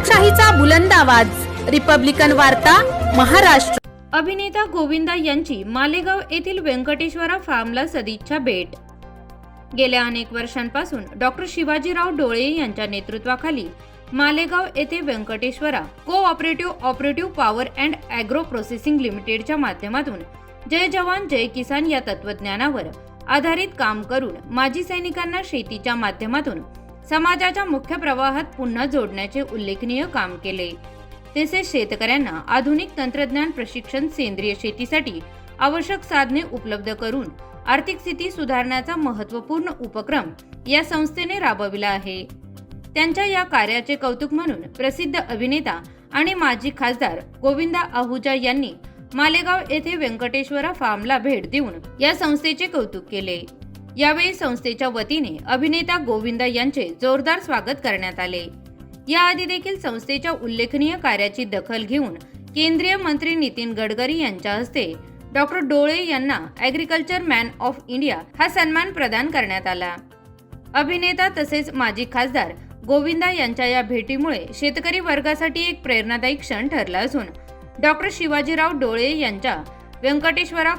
लोकशाहीचा बुलंद आवाज, रिपब्लिकन वार्ता, महाराष्ट्र। अभिनेता गोविंदा यांची मालेगाव येथील व्यंकटेश्वरा फार्मला सदिच्छा भेट। गेल्या अनेक वर्षांपासून डॉक्टर शिवाजीराव डोळे यांच्या नेतृत्वाखाली मालेगाव येथे Venkateshwara operative power and agro processing लिमिटेडच्या माध्यमातून जय जवान जय किसान या तत्वज्ञानावर आधारित काम करून माजी सैनिकांना शेतीच्या माध्यमातून समाजाच्या मुख्य प्रवाहात पुन्हा जोडण्याचे उल्लेखनीय काम केले। तसेच शेतकऱ्यांना आधुनिक तंत्रज्ञान प्रशिक्षण, सेंद्रिय शेतीसाठी आवश्यक साधने उपलब्ध करून आर्थिक स्थिती सुधारण्याचा महत्त्वपूर्ण उपक्रम या संस्थेने राबविला आहे। त्यांच्या या कार्याचे कौतुक म्हणून प्रसिद्ध अभिनेता आणि माजी खासदार गोविंदा आहुजा यांनी मालेगाव येथे व्यंकटेश्वरा फार्मला भेट देऊन या संस्थेचे कौतुक केले। यावेळी संस्थेच्या वतीने अभिनेता गोविंदा यांचे जोरदार स्वागत करण्यात आले। याआधी देखील संस्थेच्या उल्लेखनीय कार्याची दखल घेऊन केंद्रीय मंत्री नितीन गडकरी यांच्या हस्ते डॉक्टर डोळे यांना ॲग्रिकल्चर मॅन ऑफ इंडिया हा सन्मान प्रदान करण्यात आला। अभिनेता तसेच माजी खासदार गोविंदा यांच्या या भेटीमुळे शेतकरी वर्गासाठी एक प्रेरणादायी क्षण ठरला असून डॉक्टर शिवाजीराव डोळे यांच्या Venkateshwara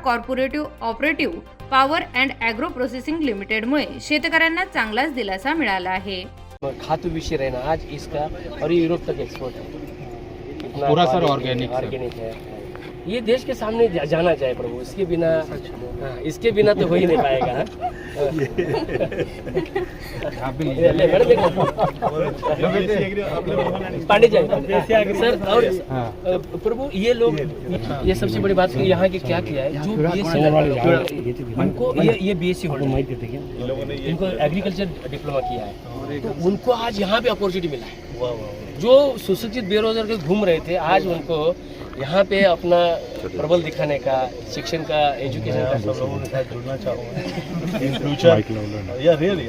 operative power and agro processing लिमिटेडमुळे शेतकऱ्यांना चांगलाच दिलासा मिळाला आहे। खाद्य विषय रहना आज इसका और ये यूरोप तक एक्सपोर्ट है, पूरा सर ऑर्गेनिक है। ये देश के सामने जाना चाहिए प्रभु, इसके बिना तो हो ही नहीं पाएगा। पांडे जी सर, और प्रभु ये लोग, ये सबसे बड़ी बात यहाँ की क्या किया है, जो बीएससी उनको ये बीएससी होल्डर इनको एग्रीकल्चर डिप्लोमा किया है, तो उनको आज यहाँ पे अपॉर्चुनिटी मिला है। जो सुशिक्षित बेरोजगार के घूम रहे थे, आज उनको यहाँ पे अपना प्रबल दिखाने का, शिक्षण का, एजुकेशन का, सब लोगों के साथ जुड़ना चाहूँगा इन फ्यूचर। या रियली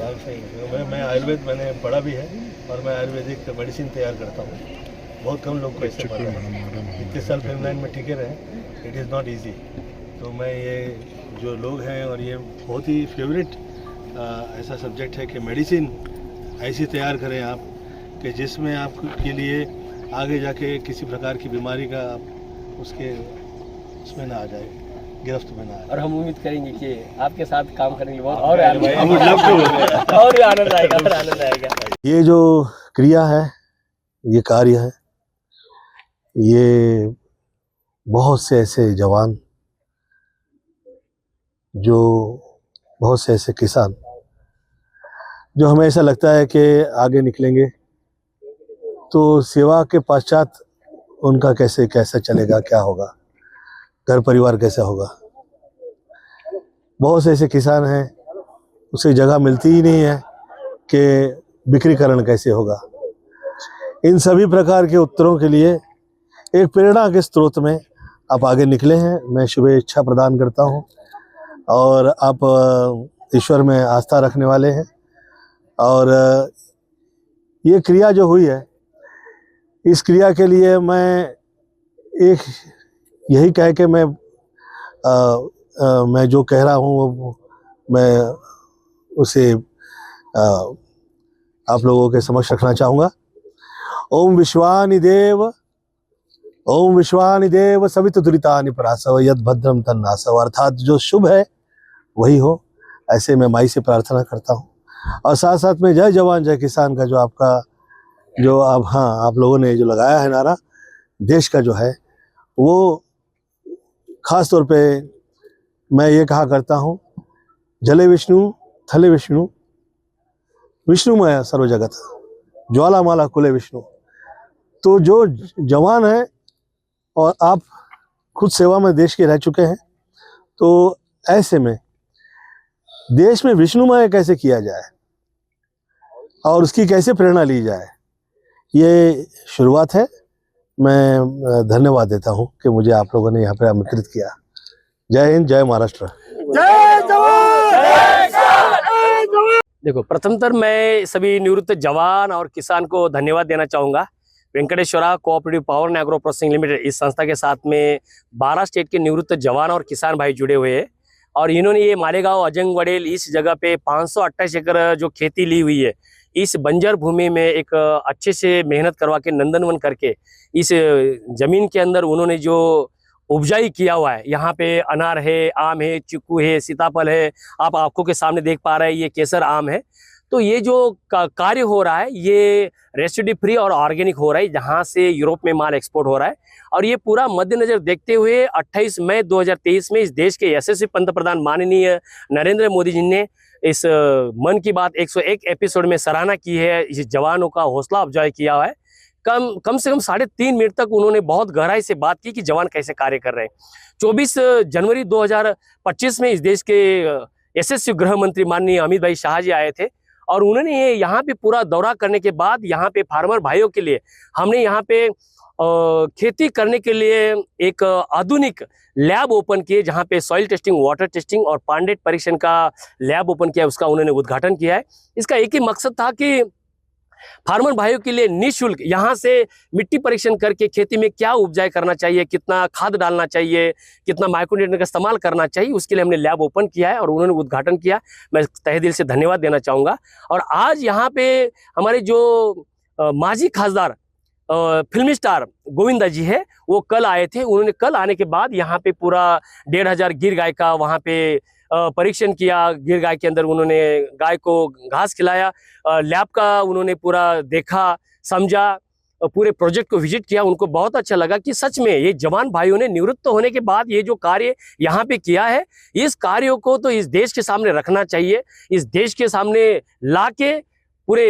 मैं आयुर्वेद मैंने पढ़ा भी है और मैं आयुर्वेदिक मेडिसिन तैयार करता हूँ। बहुत कम लोग को इससे पता है, इतने साल फिल्म में टिके रहे, इट इज़ नॉट ईजी। तो मैं ये जो लोग हैं, और ये बहुत ही फेवरेट ऐसा सब्जेक्ट है कि मेडिसिन ऐसी तैयार करें आप कि जिसमें आपके लिए आगे जाके किसी प्रकार की बीमारी का उसके उसमें ना आ जाए, गिरफ्त में ना आए। और हम उम्मीद करेंगे कि आपके साथ काम करने के बहुत और आनंद आएगा। ये जो क्रिया है, ये कार्य है, ये बहुत से ऐसे जवान, जो बहुत से ऐसे किसान जो हमें ऐसा लगता है कि आगे निकलेंगे तो सेवा के पश्चात उनका कैसे चलेगा, क्या होगा, घर परिवार कैसा होगा। बहुत से ऐसे किसान हैं, उसे जगह मिलती ही नहीं है कि बिक्रीकरण कैसे होगा। इन सभी प्रकार के उत्तरों के लिए एक प्रेरणा के स्रोत में आप आगे निकले हैं। मैं शुभेच्छा प्रदान करता हूं, और आप ईश्वर में आस्था रखने वाले हैं, और ये क्रिया जो हुई है, इस क्रिया के लिए मैं एक यही कह के मैं जो कह रहा हूँ मैं उसे आप लोगों के समक्ष रखना चाहूँगा। ओम विश्वानि देव सवितुरितानि परासव यद भद्रम तन्नासव। अर्थात जो शुभ है वही हो, ऐसे मैं माई से प्रार्थना करता हूँ। और साथ साथ में जय जवान जय किसान का जो आपका जो आप लोगों ने जो लगाया है नारा देश का जो है, वो खास तौर पे मैं ये कहा करता हूँ, जले विष्णु थले विष्णु विष्णुमय सर्व जगत ज्वालामाला कुले विष्णु। तो जो जवान है और आप खुद सेवा में देश के रह चुके हैं, तो ऐसे में देश में विष्णुमय कैसे किया जाए और उसकी कैसे प्रेरणा ली जाए, ये शुरुआत है। मैं धन्यवाद देता हूं कि मुझे आप लोगों ने यहाँ पर आमंत्रित किया। जय हिंद, जय महाराष्ट्र। देखो, प्रथमतर मैं सभी निवृत्त जवान और किसान को धन्यवाद देना चाहूँगा। Venkateshwara cooperative power and agro processing limited, इस संस्था के साथ में 12 स्टेट के निवृत्त जवान और किसान भाई जुड़े हुए हैं, और इन्होंने ये मालेगांव अजंग वडेल इस जगह पे 528 एकड़ जो खेती ली हुई है, इस बंजर भूमि में एक अच्छे से मेहनत करवा के नंदनवन करके इस जमीन के अंदर उन्होंने जो उपजाई किया हुआ है, यहाँ पे अनार है, आम है, चीकू है, सीताफल है, आप आंखों के सामने देख पा रहे हैं, ये केसर आम है। तो ये जो कार्य हो रहा है ये रेसिड्यू फ्री और ऑर्गेनिक हो रहा है, जहाँ से यूरोप में माल एक्सपोर्ट हो रहा है। और ये पूरा मद्देनजर देखते हुए 28 मई 2023 में इस देश के यशस्वी पंतप्रधान माननीय नरेंद्र मोदी जी ने इस मन की बात 101 एपिसोड में सराहना की है, इस जवानों का हौसला अफजाई किया है। कम से कम 3.5 मिनट तक उन्होंने बहुत गहराई से बात की कि जवान कैसे कार्य कर रहे हैं। 24 जनवरी 2025 में इस देश के यशस्वी गृह मंत्री माननीय अमित भाई शाह जी आए थे और उन्होंने ये यहाँ पे पूरा दौरा करने के बाद यहाँ पे फार्मर भाइयों के लिए हमने यहाँ पे खेती करने के लिए एक आधुनिक लैब ओपन किए, जहाँ पे सॉइल टेस्टिंग, वाटर टेस्टिंग और पांडेट परीक्षण का लैब ओपन किया, उसका उन्होंने उद्घाटन किया है। इसका एक ही मकसद था कि फार्मर भाइयों के लिए निःशुल्क यहाँ से मिट्टी परीक्षण करके खेती में क्या उपजाई करना चाहिए, कितना खाद डालना चाहिए, कितना माइक्रोन्यूट्रिएंट का इस्तेमाल करना चाहिए, उसके लिए हमने लैब ओपन किया है और उन्होंने उद्घाटन किया। मैं तहे दिल से धन्यवाद देना चाहूँगा। और आज यहाँ पे हमारे जो माजी खासदार फिल्मी स्टार गोविंदा जी है, वो कल आए थे। उन्होंने कल आने के बाद यहाँ पे पूरा 1500 गिर गाय का वहाँ पे परीक्षण किया। गिर गाय के अंदर उन्होंने गाय को घास खिलाया, लैब का उन्होंने पूरा देखा, समझा, पूरे प्रोजेक्ट को विजिट किया। उनको बहुत अच्छा लगा कि सच में ये जवान भाइयों ने निवृत्त होने के बाद ये जो कार्य यहाँ पे किया है, इस कार्यों को तो इस देश के सामने रखना चाहिए, इस देश के सामने ला के पूरे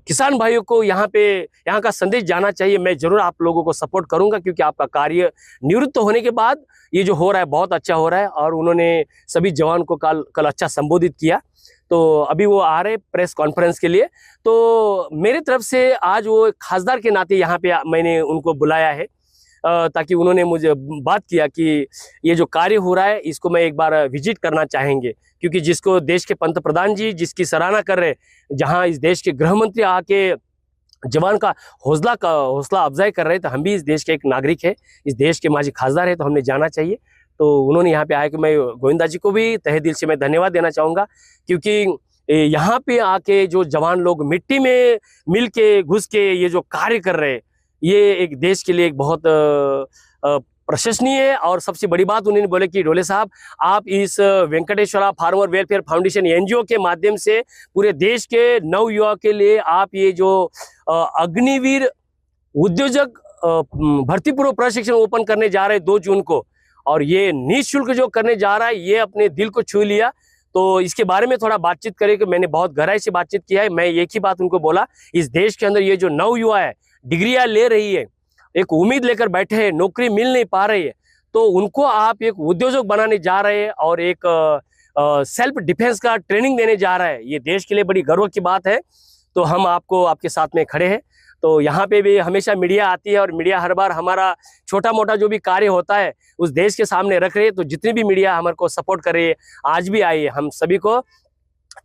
किसान भाइयों को यहाँ का संदेश जाना चाहिए। मैं जरूर आप लोगों को सपोर्ट करूंगा क्योंकि आपका कार्य निवृत्त होने के बाद ये जो हो रहा है बहुत अच्छा हो रहा है। और उन्होंने सभी जवान को कल अच्छा संबोधित किया। तो अभी वो आ रहे प्रेस कॉन्फ्रेंस के लिए। तो मेरे तरफ से आज वो खासदार के नाते यहाँ पे मैंने उनको बुलाया है ताकि उन्होंने मुझे बात किया कि ये जो कार्य हो रहा है इसको मैं एक बार विजिट करना चाहेंगे, क्योंकि जिसको देश के पंतप्रधान जी जिसकी सराहना कर रहे, जहां इस देश के गृह मंत्री आके जवान का हौसला अफजाई कर रहे, तो हम भी इस देश के एक नागरिक है, इस देश के माजी खासदार है, तो हमने जाना चाहिए। तो उन्होंने यहाँ पे आया कि मैं गोविंदा जी को भी तहे दिल से मैं धन्यवाद देना चाहूँगा, क्योंकि यहाँ पे आके जो जवान लोग मिट्टी में मिल के घुस के ये जो कार्य कर रहे, ये एक देश के लिए एक बहुत प्रशंसनीय है। और सबसे बड़ी बात उन्होंने बोले कि डोले साहब, आप इस Venkateshwara farmer welfare foundation NGO के माध्यम से पूरे देश के नव युवा के लिए आप ये जो अग्निवीर उद्योजक भर्ती पूर्व प्रशिक्षण ओपन करने जा रहे हैं 2 जून को, और ये निःशुल्क जो करने जा रहा है, ये अपने दिल को छू लिया। तो इसके बारे में थोड़ा बातचीत करें कि मैंने बहुत गहराई से बातचीत किया है। मैं एक ही बात उनको बोला, इस देश के अंदर ये जो नव युवा है, डिग्रियां ले रही है, एक उम्मीद लेकर बैठे हैं, नौकरी मिल नहीं पा रही है, तो उनको आप एक उद्योजक बनाने जा रहे हैं और एक सेल्फ डिफेंस का ट्रेनिंग देने जा रहा है। ये देश के लिए बड़ी गर्व की बात है। तो हम आपके साथ में खड़े हैं। तो यहाँ पे भी हमेशा मीडिया आती है और मीडिया हर बार हमारा छोटा मोटा जो भी कार्य होता है उस देश के सामने रख रहे हैं। तो जितनी भी मीडिया हमारे को सपोर्ट कर रही है, आज भी आई है, हम सभी को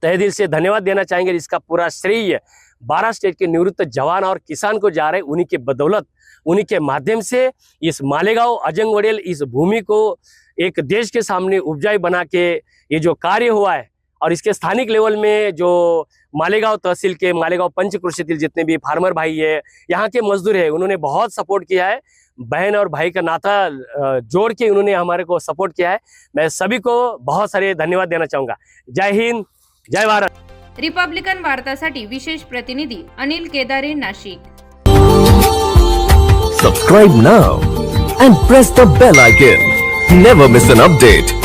तहे दिल से धन्यवाद देना चाहेंगे। इसका पूरा श्रेय 12 स्टेट के निवृत्त जवान और किसान को जा रहे हैं। उन्हीं के बदौलत, उन्हीं के माध्यम से इस मालेगांव अजंगवडेल इस भूमि को एक देश के सामने उपजाई बना के ये जो कार्य हुआ है, और इसके स्थानिक लेवल में जो मालेगांव तहसील के, मालेगांव पंचक्रोशीतील जितने भी फार्मर भाई है, यहाँ के मजदूर है, उन्होंने बहुत सपोर्ट किया है। बहन और भाई का नाता जोड़ के उन्होंने हमारे को सपोर्ट किया है। मैं सभी को बहुत सारे धन्यवाद देना चाहूँगा। जय हिंद, जय भारत। रिपब्लिकन वार्तासाठी विशेष प्रतिनिधी अनिल केदारे, Nashik. Subscribe now and press the bell icon. Never miss an update.